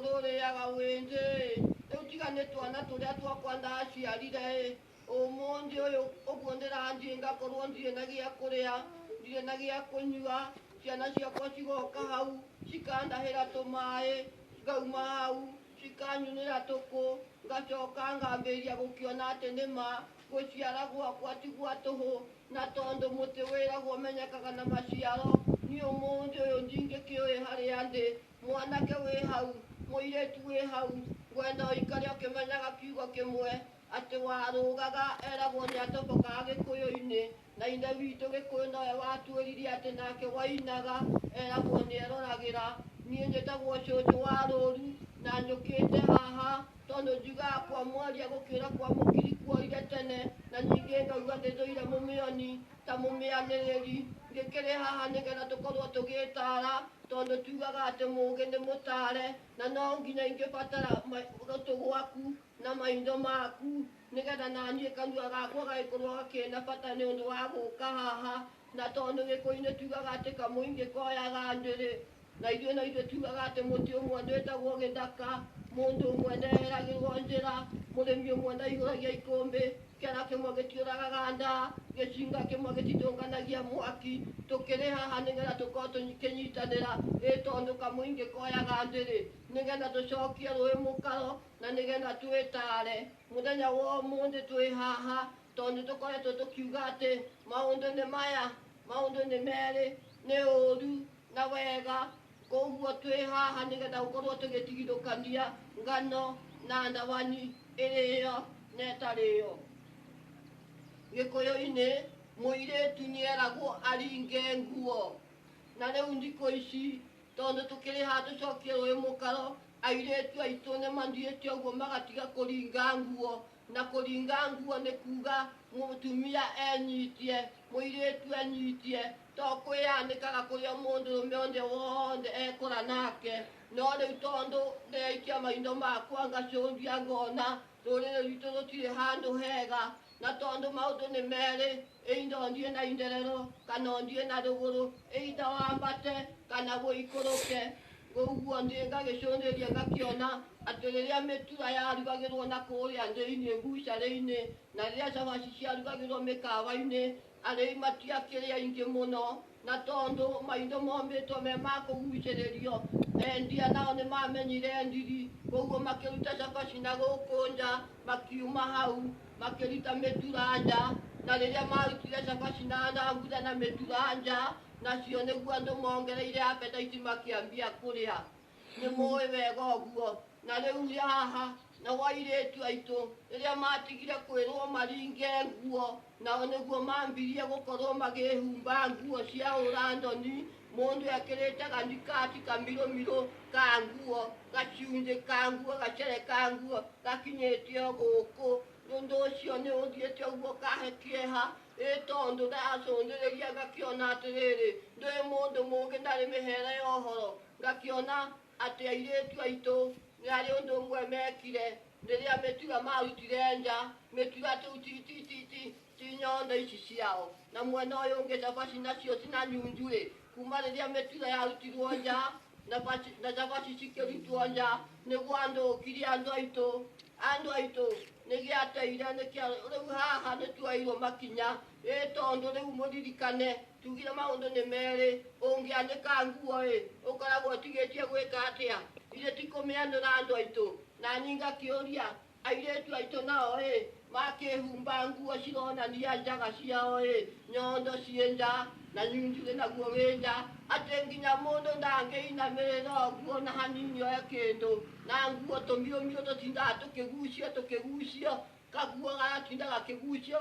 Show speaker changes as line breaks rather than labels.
Torore yaga wenze eutigane twana turia twakwa ndaciarire umuthi uyu uguo ndiranthie ngakorwo ndirĩ na gĩa kũrĩa ndirĩ na gĩa kũnyua ciana ciakwa cigoka hau cikandahĩra tũmaĩ ngauma hau cikanyunĩra tũkũ ngacoka ngambĩrĩria gũkĩona atĩ nĩma gũciara gwakwa ti gwa tũhũ na tondũ mũtĩ wĩragwo ũmenyekaga na maciaro niĩ ũmũthĩ ũyũ ndingĩkĩũĩ harĩa ndĩ mwanake wĩ hau mũirĩtu wĩ hau ngwenda ũikare ũkĩmenyaga kiugo kĩmwe atĩ warũgaga eragwo nĩ atobokaga gĩkũyũ-inĩ na ithe witũ gĩkũyũ nowe watuĩrire atĩ nake wainaga eragwo nĩ eroragĩra niĩ njĩtagwo cũcũ wa rũru na njũkĩte haha tondũ njugaga kwa mwaria gũkĩra kwa mũkiri kuorire tene na ningĩ ngauga ndĩthũire mũmĩoni ta mũmĩanĩrĩri ngĩkĩrĩ haha nĩgetha tũkorwo tũgĩtara tondũ tugaga atĩ mũgĩ nĩ mũtare na no nginya ingĩbatara gũtũ gwaku na maitho maku nĩgetha naniĩ kanua gakwa gagĩkorwo gakĩna bata nĩ ũndũ wa gũka haha na tondũ gĩkũyũ-inĩ tugaga atĩ kamũingĩ koyaga ndĩrĩ na ithuĩ tugaga atĩ mũtĩ ũmwe ndwĩtagwo gĩthaka mũndũ ũmwe ndeheragĩrwo njĩra mũrĩmi ũmwe ndaihũragia ikũmbĩ kĩara kĩmwe gĩtiũragaga nda gĩcinga kĩmwe gĩtithũkanagia mwaki tũkĩrĩ haha nĩgetha tũkorwo tũkĩnyitanĩra tondũ kamũingĩ koyaga ndĩrĩ nĩgetha tũcokie rũĩ mũkaro na nĩgetha twĩtare mũthenya wa ũmũthĩ twĩ haha tondũ tũkoretwo tũkiuga atĩ maũndũ nĩ maya maũndũ nĩ merĩ nĩ ũru na wega koguo twĩ haha nĩgetha gũkorwo tũgĩtigithũkania ngano na ndawani ĩrĩyo na ĩtarĩyo gĩkũyũ-inĩ mũirĩtu nĩeragwo aringe nguo na rĩu thikũ ici tondũ tũkĩrĩ haha tũcokie rũĩ mũkaro airĩtu aitũ nĩmathiĩte ũguo magatiga kũringa nguo na kũringa nguo nĩ kuga mũtumia enyitie mũirĩtu enyitie to kwĩyanĩkaga kũrĩa mũndũrũme ũrĩa wothe ekũra nake no rĩu tondũ ndĩraikia maitho makwa ngacũthia ngona rũrĩrĩ rwitũ rũtirĩ handũ hega na tondũ maũndũ nĩ merĩ either ũthiĩ na itherero kana ũthiĩ na rũgũrũ either wambate kana wũikũrũke ũguo thiĩ ngagĩcũthĩrĩria ngakĩona atĩ rĩrĩa mĩtura yarugagĩrwo na kũrĩa thĩinĩ mbucarĩ-inĩ na rĩrĩa cabaci ciarugagĩrwo mĩkawa-inĩ arĩi matiakĩrĩ aingĩ mũno na tondũ maitho mombĩtwo me ma kũgucĩrĩrio endia nao nĩ mamenyire ndiri koguo makĩruta cabaci na gũkũ nja makiuma hau makĩruta mĩtura nja na rĩrĩa marutire cabaci na thambutha na mĩtura nja nacio nĩguo andũ mongereire appetite makĩambia kũrĩa nĩ mũĩ wega ũguo na rĩu haha na airĩtu aitũ rĩrĩa matigire kwĩrwo maringe nguo nao nĩguo mambirie gũkorwo makĩhumba nguo cia ũra ndoni mũndũ ekĩrĩte gathikati kamirũmirũ ka nguo gacunjĩ ka nguo gacere ka nguo gakinyĩte o gũkũ ũndũ ũcio nĩ ũthiĩte ũguo kahe kĩeha tondũ ndacũthĩrĩria ngakĩona atĩrĩrĩ ndũĩ mũndũ mũngĩ ndarĩ mĩhere ya ũhoro ngakĩona atĩ airĩtu aitũ nĩ harĩ ũndũ ũmwe mekire rĩrĩa mĩtura marutire nja mĩtura tũu ti nyondo ici ciao na mwena ũyũ ũngĩ cabaci nacio cinanyunju-rĩ kuma rĩrĩa mĩtura yarutirwo nja na cabaci cikĩrutwo nja nĩguo andũkire andũ aitũ nĩgĩateire rĩu haha nĩtuoirwo makinya tondũ rĩu mũririkane tugire maũndũ nĩ merĩ ũngĩanĩka nguo-ĩ ũkoragwo ũtigĩtie gwĩka atĩa ithe ti kũmĩanũra andũ aitũ na niĩ ngakĩũria airĩtu aitũ nao-ĩ makĩhumba nguo cironania njaga ciao-ĩ nyondo ciĩ nja na nyunjurĩ naguo wĩ nja atĩ nginya mũndũ ndangĩinamĩrĩra ũguo na hanini oe kĩndũ na nguo tũmirũmirũ tũtindaga tũkĩgucio kaguo gagatinda gakĩgucio